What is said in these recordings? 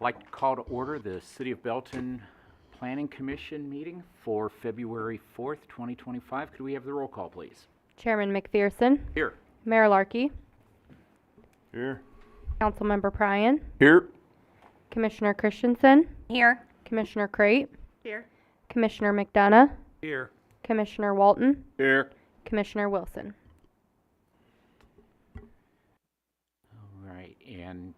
like to call to order the City of Belton Planning Commission meeting for February 4th, 2025. Could we have the roll call, please? Chairman McPherson. Here. Mayor Larkey. Here. Councilmember Pryan. Here. Commissioner Christensen. Here. Commissioner Crate. Here. Commissioner McDonough. Here. Commissioner Walton. Here. Commissioner Wilson. All right, and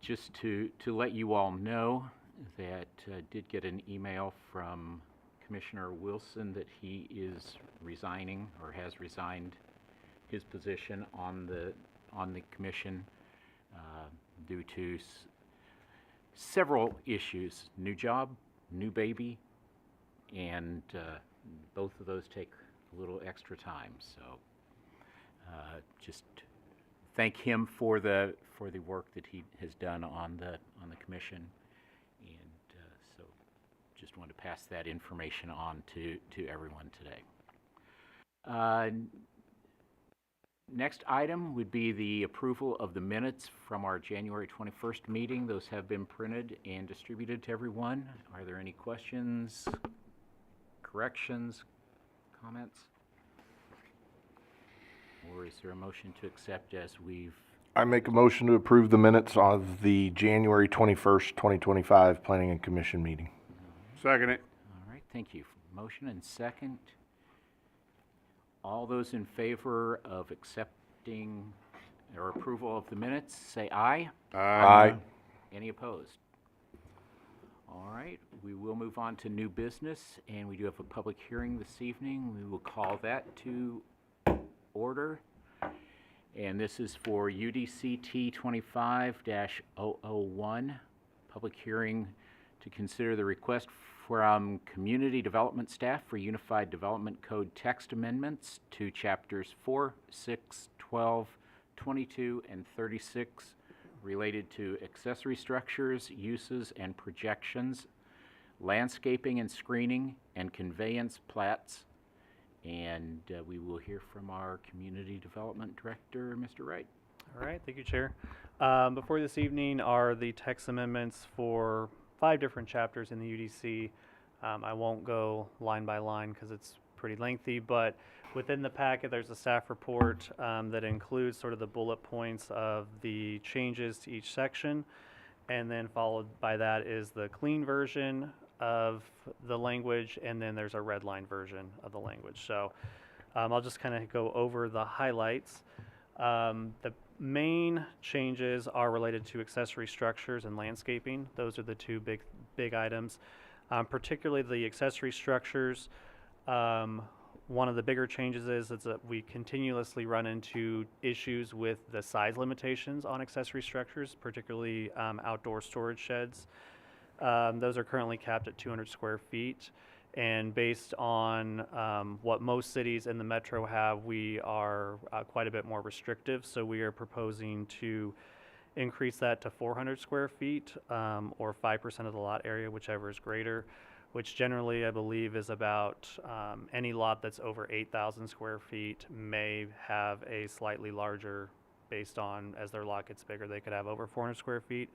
just to let you all know that did get an email from Commissioner Wilson that he is resigning or has resigned his position on the commission due to several issues: new job, new baby, and both of those take a little extra time. So just thank him for the work that he has done on the commission, and so just wanted to pass that information on to everyone today. Next item would be the approval of the minutes from our January 21st meeting. Those have been printed and distributed to everyone. Are there any questions, corrections, comments? Or is there a motion to accept as we've... I make a motion to approve the minutes of the January 21st, 2025 Planning and Commission meeting. Second it. All right, thank you. Motion and second. All those in favor of accepting or approval of the minutes, say aye. Aye. Any opposed? All right, we will move on to new business, and we do have a public hearing this evening. We will call that to order. And this is for UDCT 25-001, public hearing to consider the request from Community Development Staff for Unified Development Code text amendments to Chapters 4, 6, 12, 22, and 36 related to accessory structures, uses, and projections, landscaping and screening, and conveyance plats. And we will hear from our Community Development Director, Mr. Wright. All right, thank you, Chair. Before this evening are the text amendments for 5 different chapters in the UDC. I won't go line by line because it's pretty lengthy, but within the packet there's a staff report that includes sort of the bullet points of the changes to each section, and then followed by that is the clean version of the language, and then there's a red line version of the language. So I'll just kind of go over the highlights. The main changes are related to accessory structures and landscaping. Those are the two big items. Particularly the accessory structures, one of the bigger changes is that we continuously run into issues with the size limitations on accessory structures, particularly outdoor storage sheds. Those are currently capped at 200 square feet. And based on what most cities in the metro have, we are quite a bit more restrictive. So we are proposing to increase that to 400 square feet or 5% of the lot area, whichever is greater, which generally I believe is about any lot that's over 8,000 square feet may have a slightly larger, based on as their lot gets bigger, they could have over 400 square feet.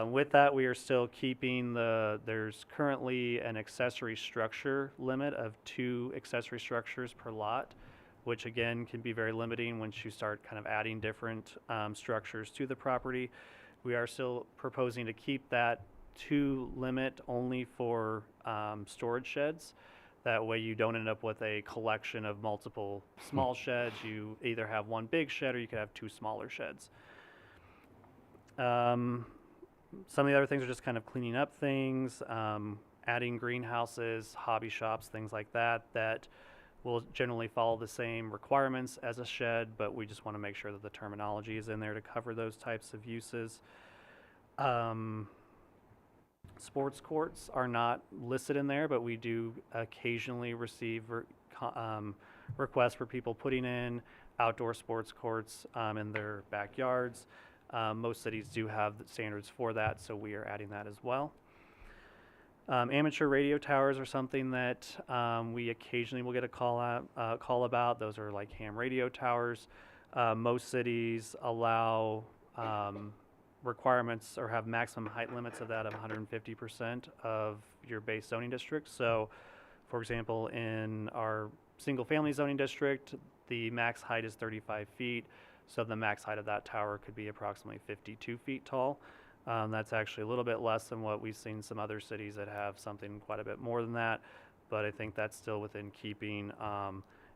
With that, we are still keeping there's currently an accessory structure limit of 2 accessory structures per lot, which again can be very limiting once you start kind of adding different structures to the property. We are still proposing to keep that 2 limit only for storage sheds. That way you don't end up with a collection of multiple small sheds. You either have one big shed or you could have 2 smaller sheds. Some of the other things are just kind of cleaning up things, adding greenhouses, hobby shops, things like that, that will generally follow the same requirements as a shed, but we just want to make sure that the terminology is in there to cover those types of uses. Sports courts are not listed in there, but we do occasionally receive requests for people putting in outdoor sports courts in their backyards. Most cities do have the standards for that, so we are adding that as well. Amateur radio towers are something that we occasionally will get a call about. Those are like ham radio towers. Most cities allow requirements or have maximum height limits of that of 150% of your base zoning district. So, for example, in our single-family zoning district, the max height is 35 feet. So the max height of that tower could be approximately 52 feet tall. That's actually a little bit less than what we've seen some other cities that have something quite a bit more than that. But I think that's still within keeping,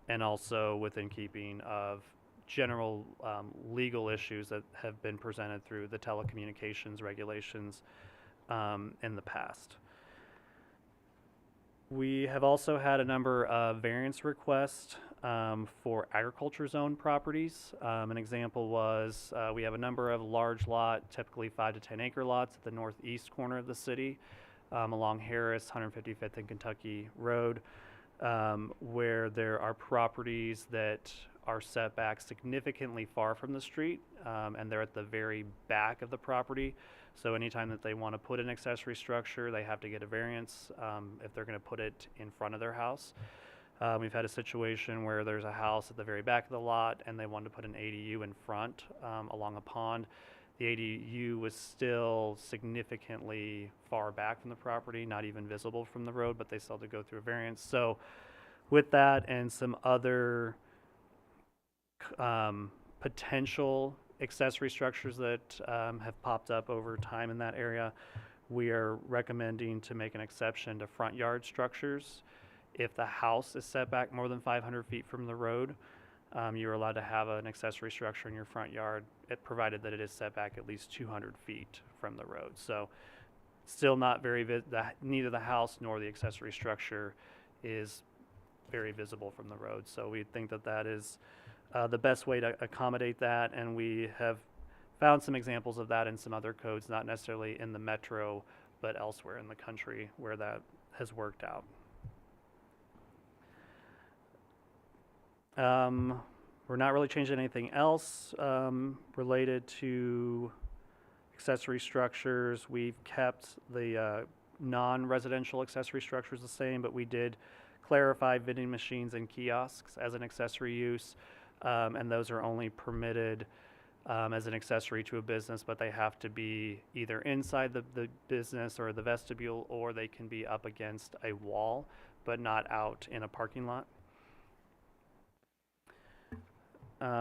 and also within keeping of general legal issues that have been presented through the telecommunications regulations in the past. We have also had a number of variance requests for agriculture zone properties. An example was we have a number of large lot, typically 5 to 10 acre lots at the northeast corner of the city along Harris, 155th and Kentucky Road, where there are properties that are set back significantly far from the street, and they're at the very back of the property. So anytime that they want to put an accessory structure, they have to get a variance if they're going to put it in front of their house. We've had a situation where there's a house at the very back of the lot and they wanted to put an ADU in front along a pond. The ADU was still significantly far back from the property, not even visible from the road, but they still had to go through a variance. So with that and some other potential accessory structures that have popped up over time in that area, we are recommending to make an exception to front yard structures. If the house is set back more than 500 feet from the road, you're allowed to have an accessory structure in your front yard, provided that it is set back at least 200 feet from the road. So still not very, neither the house nor the accessory structure is very visible from the road. So we think that that is the best way to accommodate that, and we have found some examples of that in some other codes, not necessarily in the metro, but elsewhere in the country where that has worked out. We're not really changing anything else related to accessory structures. We've kept the non-residential accessory structures the same, but we did clarify vending machines and kiosks as an accessory use, and those are only permitted as an accessory to a business, but they have to be either inside the business or the vestibule, or they can be up against a wall, but not out in a parking lot.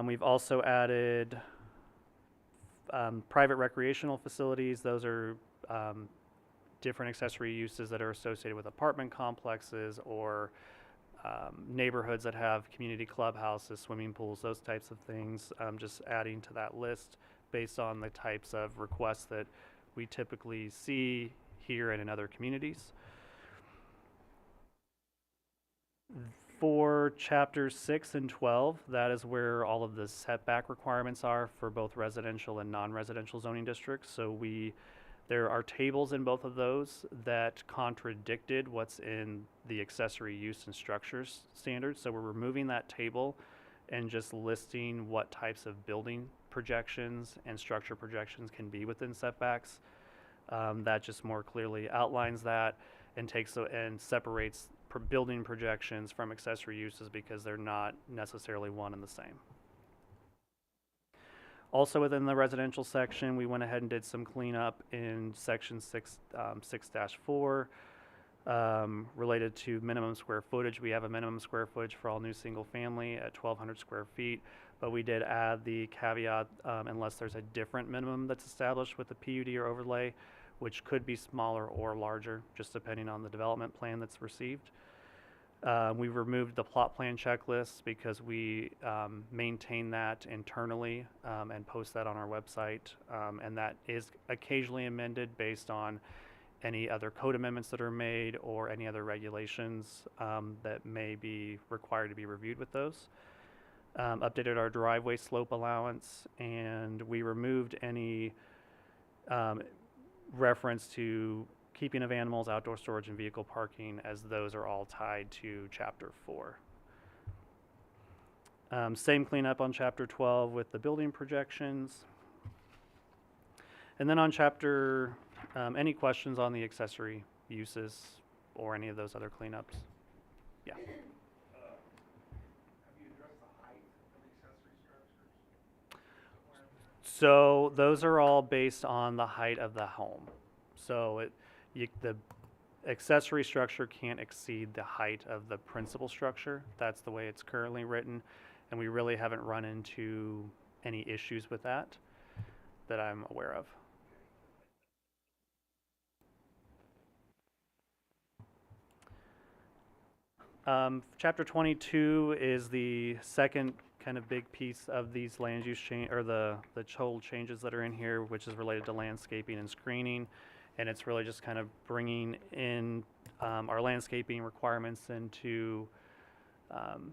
We've also added private recreational facilities. Those are different accessory uses that are associated with apartment complexes or neighborhoods that have community clubhouses, swimming pools, those types of things. Just adding to that list based on the types of requests that we typically see here and in other communities. For chapters 6 and 12, that is where all of the setback requirements are for both residential and non-residential zoning districts. So there are tables in both of those that contradicted what's in the accessory use and structures standards. So we're removing that table and just listing what types of building projections and structure projections can be within setbacks. That just more clearly outlines that and separates building projections from accessory uses because they're not necessarily one and the same. Also within the residential section, we went ahead and did some cleanup in section 6-4 related to minimum square footage. We have a minimum square footage for all new single family at 1,200 square feet, but we did add the caveat unless there's a different minimum that's established with the PUD or overlay, which could be smaller or larger, just depending on the development plan that's received. We removed the plot plan checklist because we maintain that internally and post that on our website, and that is occasionally amended based on any other code amendments that are made or any other regulations that may be required to be reviewed with those. Updated our driveway slope allowance, and we removed any reference to keeping of animals, outdoor storage, and vehicle parking, as those are all tied to Chapter 4. Same cleanup on Chapter 12 with the building projections. And then on Chapter, any questions on the accessory uses or any of those other cleanups? Yeah. Have you addressed the height of accessory structures? So those are all based on the height of the home. So the accessory structure can't exceed the height of the principal structure. That's the way it's currently written, and we really haven't run into any issues with that I'm aware of. Chapter 22 is the second kind of big piece of these land use change, or the total changes that are in here, which is related to landscaping and screening. And it's really just kind of bringing in our landscaping requirements into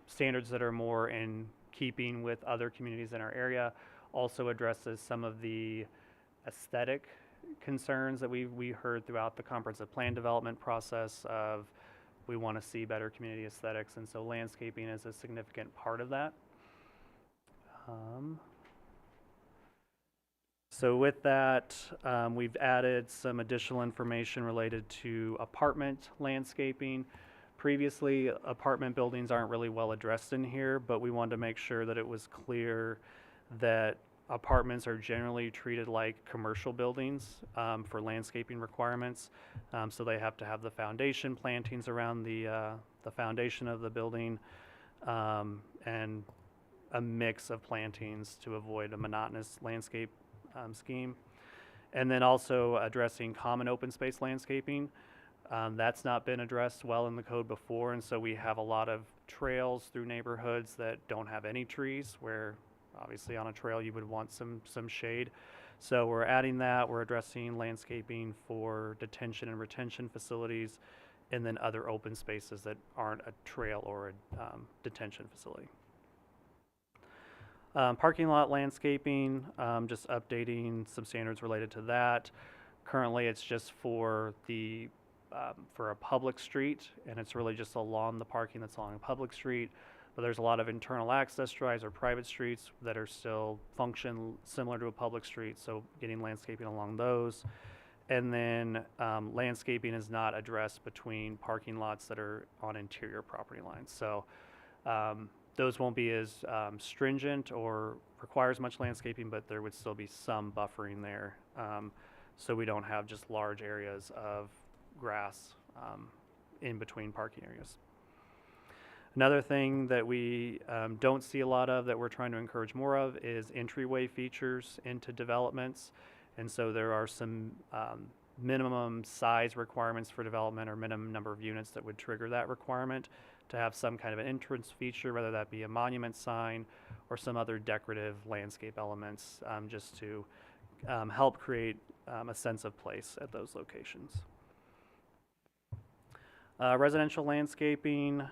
standards that are more in keeping with other communities in our area. Also addresses some of the aesthetic concerns that we heard throughout the comprehensive plan development process of we want to see better community aesthetics, and so landscaping is a significant part of that. So with that, we've added some additional information related to apartment landscaping. Previously, apartment buildings aren't really well addressed in here, but we wanted to make sure that it was clear that apartments are generally treated like commercial buildings for landscaping requirements. So they have to have the foundation plantings around the foundation of the building and a mix of plantings to avoid a monotonous landscape scheme. And then also addressing common open space landscaping. That's not been addressed well in the code before, and so we have a lot of trails through neighborhoods that don't have any trees, where obviously on a trail you would want some shade. So we're adding that. We're addressing landscaping for detention and retention facilities, and then other open spaces that aren't a trail or a detention facility. Parking lot landscaping, just updating some standards related to that. Currently, it's just for a public street, and it's really just along the parking that's along a public street. But there's a lot of internal access drives or private streets that are still function similar to a public street, so getting landscaping along those. And then landscaping is not addressed between parking lots that are on interior property lines. So those won't be as stringent or require as much landscaping, but there would still be some buffering there. So we don't have just large areas of grass in between parking areas. Another thing that we don't see a lot of that we're trying to encourage more of is entryway features into developments. And so there are some minimum size requirements for development or minimum number of units that would trigger that requirement to have some kind of an entrance feature, whether that be a monument sign or some other decorative landscape elements, just to help create a sense of place at those locations. Residential landscaping,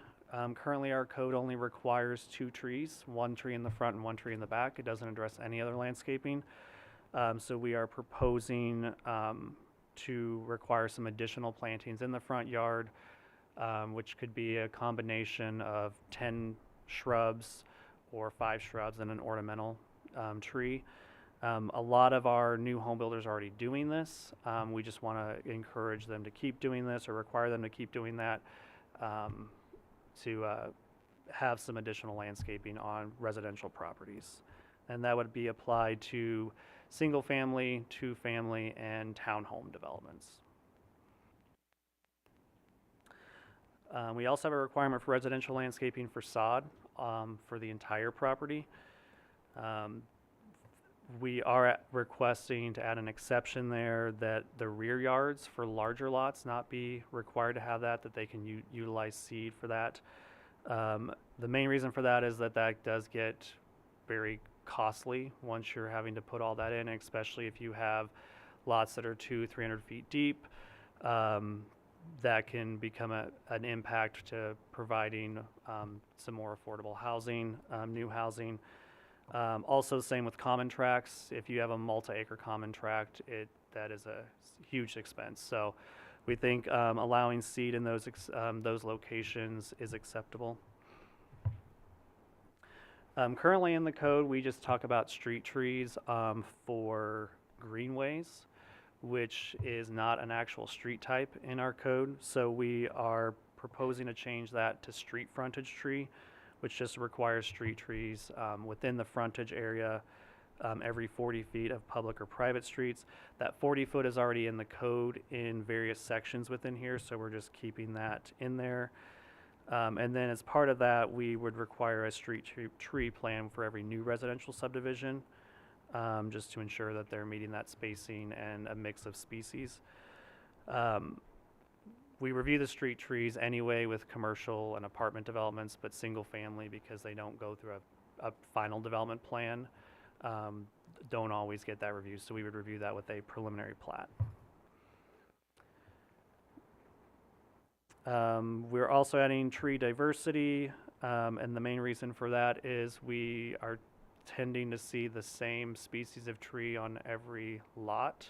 currently our code only requires 2 trees, 1 tree in the front and 1 tree in the back. It doesn't address any other landscaping. So we are proposing to require some additional plantings in the front yard, which could be a combination of 10 shrubs or 5 shrubs and an ornamental tree. A lot of our new home builders are already doing this. We just want to encourage them to keep doing this or require them to keep doing that to have some additional landscaping on residential properties. And that would be applied to single family, 2-family, and townhome developments. We also have a requirement for residential landscaping for sod for the entire property. We are requesting to add an exception there that the rear yards for larger lots not be required to have that they can utilize seed for that. The main reason for that is that does get very costly once you're having to put all that in, especially if you have lots that are 200-300 feet deep. That can become an impact to providing some more affordable housing, new housing. Also, same with common tracts. If you have a multi-acre common tract, that is a huge expense. So we think allowing seed in those locations is acceptable. Currently in the code, we just talk about street trees for greenways, which is not an actual street type in our code. So we are proposing to change that to street frontage tree, which just requires street trees within the frontage area every 40 feet of public or private streets. That 40 foot is already in the code in various sections within here, so we're just keeping that in there. And then as part of that, we would require a street tree plan for every new residential subdivision, just to ensure that they're meeting that spacing and a mix of species. We review the street trees anyway with commercial and apartment developments, but single family, because they don't go through a final development plan, don't always get that review. So we would review that with a preliminary plat. We're also adding tree diversity, and the main reason for that is we are tending to see the same species of tree on every lot,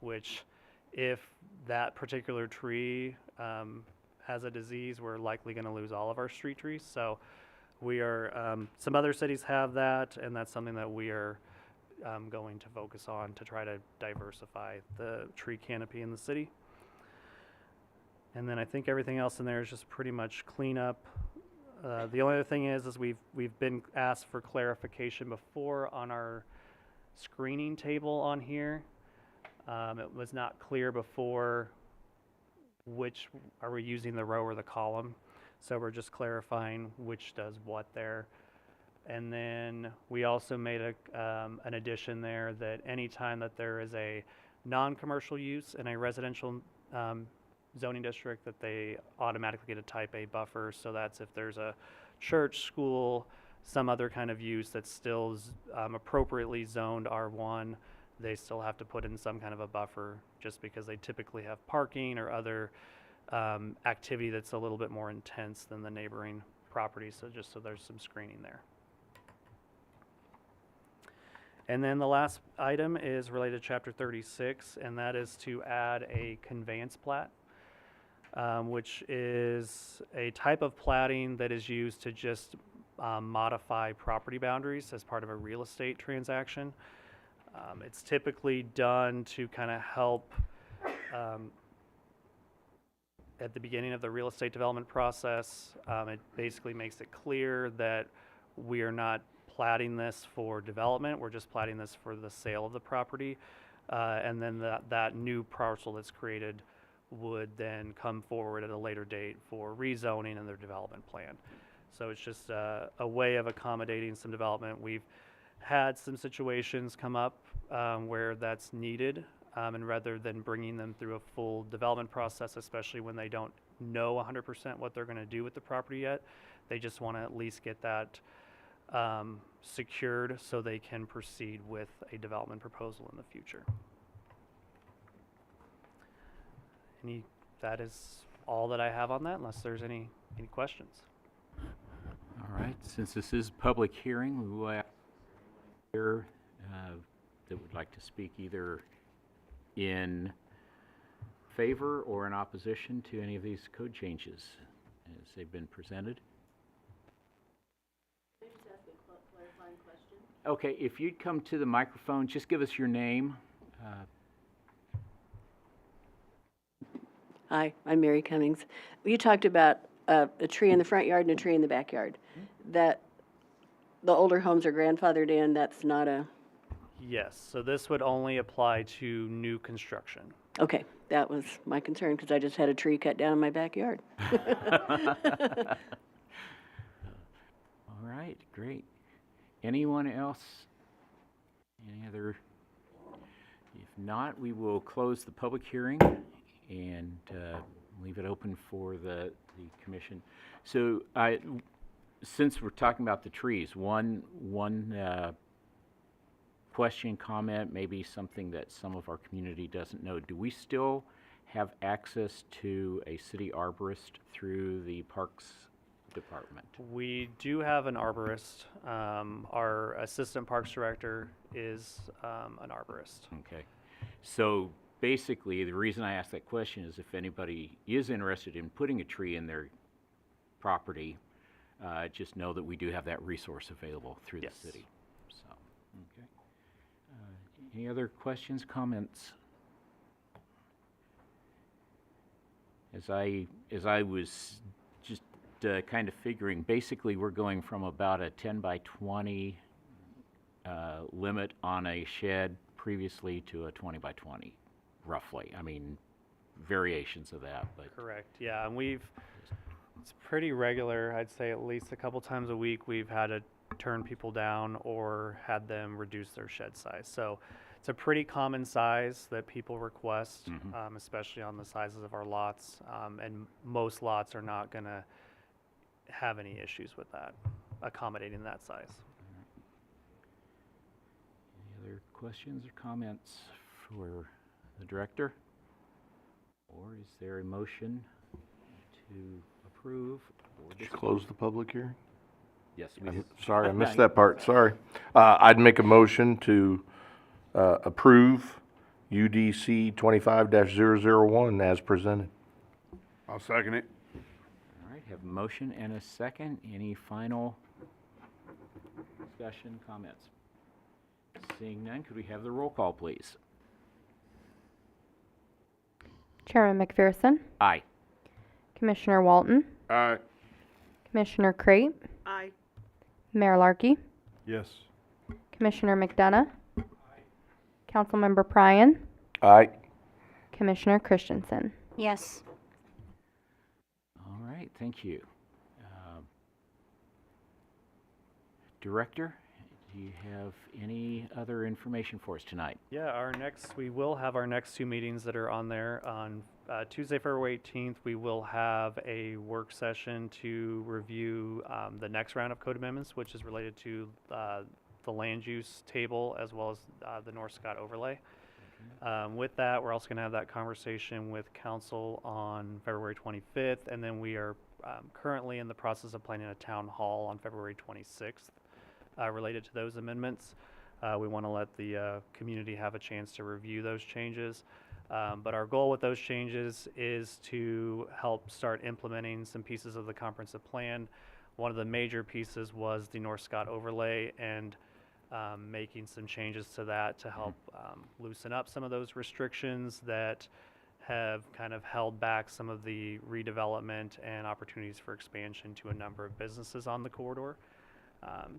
which if that particular tree has a disease, we're likely going to lose all of our street trees. So we are, some other cities have that, and that's something that we are going to focus on to try to diversify the tree canopy in the city. And then I think everything else in there is just pretty much cleanup. The only other thing is we've been asked for clarification before on our screening table on here. It was not clear before which are we using, the row or the column. So we're just clarifying which does what there. And then we also made an addition there that anytime that there is a non-commercial use in a residential zoning district, that they automatically get a type A buffer. So that's if there's a church, school, some other kind of use that's still appropriately zoned R1, they still have to put in some kind of a buffer, just because they typically have parking or other activity that's a little bit more intense than the neighboring properties. So just so there's some screening there. And then the last item is related to Chapter 36, and that is to add a conveyance plat, which is a type of platting that is used to just modify property boundaries as part of a real estate transaction. It's typically done to kind of help at the beginning of the real estate development process. It basically makes it clear that we are not platting this for development, we're just platting this for the sale of the property. And then that new parcel that's created would then come forward at a later date for rezoning and their development plan. So it's just a way of accommodating some development. We've had some situations come up where that's needed, and rather than bringing them through a full development process, especially when they don't know 100% what they're going to do with the property yet, they just want to at least get that secured so they can proceed with a development proposal in the future. That is all that I have on that, unless there's any questions. All right, since this is a public hearing, we will ask here that would like to speak either in favor or in opposition to any of these code changes as they've been presented. Can I just ask a clarifying question? Okay, if you'd come to the microphone, just give us your name. Hi, I'm Mary Cummings. You talked about a tree in the front yard and a tree in the backyard. That the older homes are grandfathered in, that's not a, Yes, so this would only apply to new construction. okay, that was my concern, because I just had a tree cut down in my backyard. All right, great. Anyone else? Any other? If not, we will close the public hearing and leave it open for the commission. So since we're talking about the trees, one question, comment, maybe something that some of our community doesn't know. Do we still have access to a city arborist through the Parks Department? We do have an arborist. Our assistant parks director is an arborist. Okay. So basically, the reason I ask that question is if anybody is interested in putting a tree in their property, just know that we do have that resource available through Yes. the city. So, okay. Any other questions, comments? As I was just kind of figuring, basically we're going from about a 10 by 20 limit on a shed previously to a 20 by 20, roughly. I mean, variations of that, but Correct, yeah, and it's pretty regular, I'd say at least a couple times a week, we've had to turn people down or had them reduce their shed size. So it's a pretty common size that people request, especially on the sizes of our lots, and most lots are not gonna have any issues with that, accommodating that size. any other questions or comments for the director? Or is there a motion to approve or Did you disapprove? close the public hearing? Yes, we I'm did. sorry, I missed that part, sorry. I'd make a motion to approve UDC 25-001 as presented. I'll second it. All right, have a motion and a second. Any final discussion, comments? Seeing none, could we have the roll call, please? Chairman McPherson, Aye. Commissioner Walton, Aye. Commissioner Crate, Aye. Mayor Larkey, Yes. Commissioner McDonough, Councilmember Pryan, Aye. Commissioner Christensen. Yes. All right, thank you. Director, do you have any other information for us tonight? Yeah, we will have our next two meetings that are on there. On Tuesday, February 18th, we will have a work session to review the next round of code amendments, which is related to the land use table as well as the North Scott overlay. With that, we're also going to have that conversation with council on February 25th, and then we are currently in the process of planning a town hall on February 26th. Related to those amendments. We want to let the community have a chance to review those changes. But our goal with those changes is to help start implementing some pieces of the comprehensive plan. One of the major pieces was the North Scott overlay and making some changes to that to help loosen up some of those restrictions that have kind of held back some of the redevelopment and opportunities for expansion to a number of businesses on the corridor.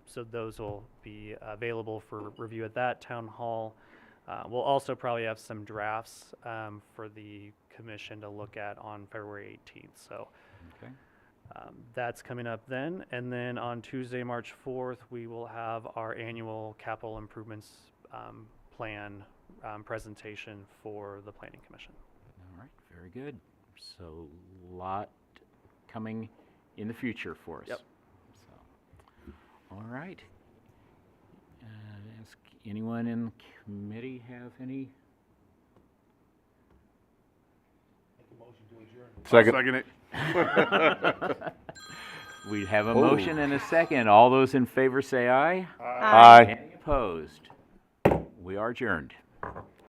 So those will be available for review at that town hall. We'll also probably have some drafts for the commission to look at on February 18th. So Okay. that's coming up then. And then on Tuesday, March 4th, we will have our annual capital improvements plan presentation for the Planning Commission. All right, very good. So, lot coming in the future for us. Yep. So, all right. Ask anyone in the committee have any? Second. Second it. We have a Oh. motion and a second. All those in favor say aye. Aye. Any opposed? We are adjourned.